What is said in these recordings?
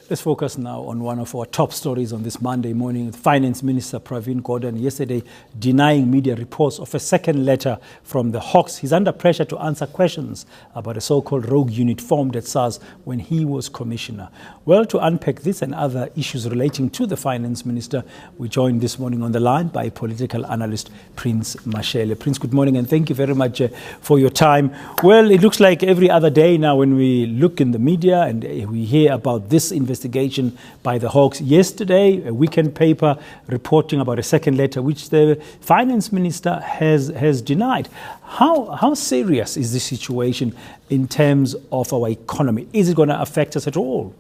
Let's focus now on one of our top stories on this Monday morning. Finance Minister Pravin Gordhan yesterday denying media reports of a second letter from the Hawks. He's under pressure to answer questions about a so-called rogue unit formed at SARS when he was commissioner. Well, to unpack this and other issues relating to the Finance Minister, we joined this morning on the line by political analyst Prince Mashele. Prince, good morning and thank you very much for your time. Well, it looks like every other day now when we look in the media and we hear about this investigation by the Hawks. Yesterday, a weekend paper reporting about a second letter which the Finance Minister has denied. How serious is this situation in terms of our economy? Is it going to affect us at all?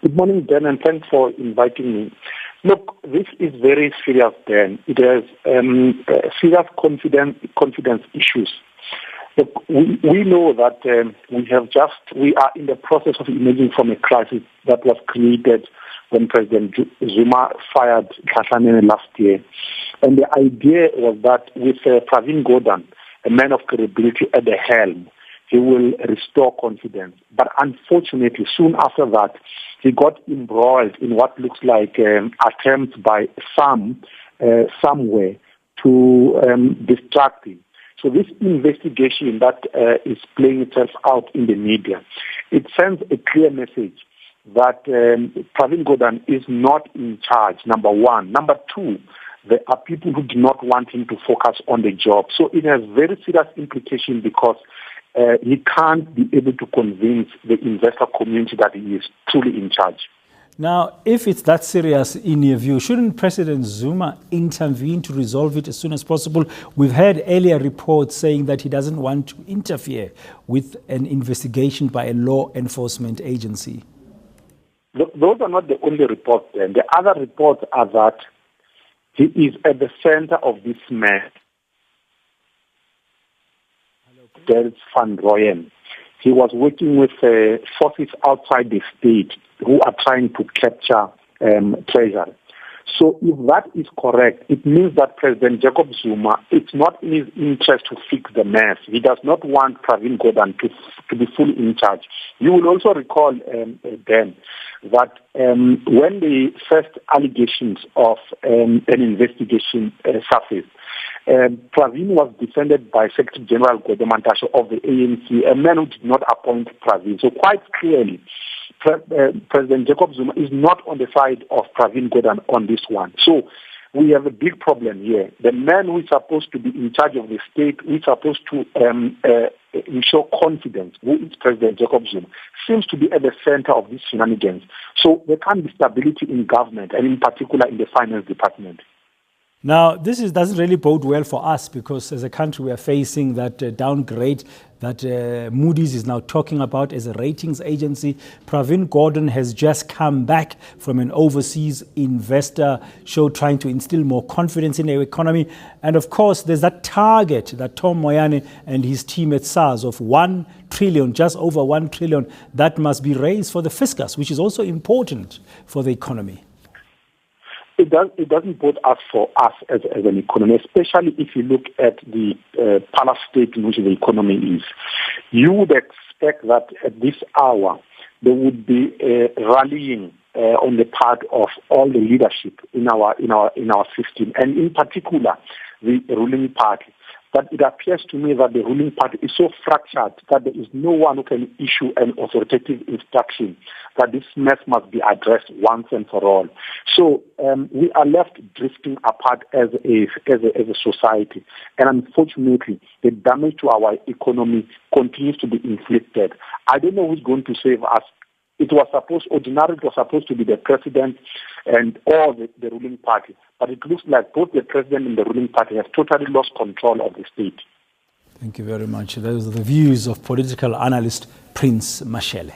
Good morning, Dan, and thanks for inviting me. Look, this is very serious, Dan. It has serious confidence issues. Look, we know that we are in the process of emerging from a crisis that was created when President Zuma fired Khashane last year. And the idea was that with Pravin Gordhan, a man of credibility at the helm, he will restore confidence. But unfortunately, soon after that, he got embroiled in what looks like attempts by some somewhere to distract him. So this investigation that is playing itself out in the media, it sends a clear message that Pravin Gordhan is not in charge, number one. Number two, there are people who do not want him to focus on the job. So it has very serious implications because he can't be able to convince the investor community that he is truly in charge. Now, if it's that serious in your view, shouldn't President Zuma intervene to resolve it as soon as possible? We've heard earlier reports saying that he doesn't want to interfere with an investigation by a law enforcement agency. Those are not the only reports then. The other reports are that he is at the center of this mess. There's Van Rooyen. He was working with forces outside the state who are trying to capture treasury. So if that is correct, it means that President Jacob Zuma, it's not in his interest to fix the mess. He does not want Pravin Gordhan to be fully in charge. You will also recall, then, that when the first allegations of an investigation surfaced, Pravin was defended by Secretary General Gordhan of the eNCA, a man who did not appoint Pravin. So quite clearly, President Jacob Zuma is not on the side of Pravin Gordhan on this one. So we have a big problem here. The man who is supposed to be in charge of the state, who is supposed to ensure confidence, who is President Jacob Zuma, seems to be at the center of these shenanigans. So there can't be stability in government, and in particular in the finance department. Now, this doesn't really bode well for us because as a country we are facing that downgrade that Moody's is now talking about as a ratings agency. Pravin Gordhan has just come back from an overseas investor show trying to instill more confidence in the economy. And of course, there's that target that Tom Moyane and his team at SARS of 1 trillion, just over 1 trillion, that must be raised for the fiscus, which is also important for the economy. It doesn't bode us for us as an economy, especially if you look at the palace state in which the economy is. You would expect that at this hour there would be rallying on the part of all the leadership in our system, and in particular the ruling party. But it appears to me that the ruling party is so fractured that there is no one who can issue an authoritative instruction that this mess must be addressed once and for all. So we are left drifting apart as a society. And unfortunately, the damage to our economy continues to be inflicted. I don't know who's going to save us. Ordinarily it was supposed to be the president or the ruling party. But it looks like both the president and the ruling party have totally lost control of the state. Thank you very much. Those are the views of political analyst Prince Mashele.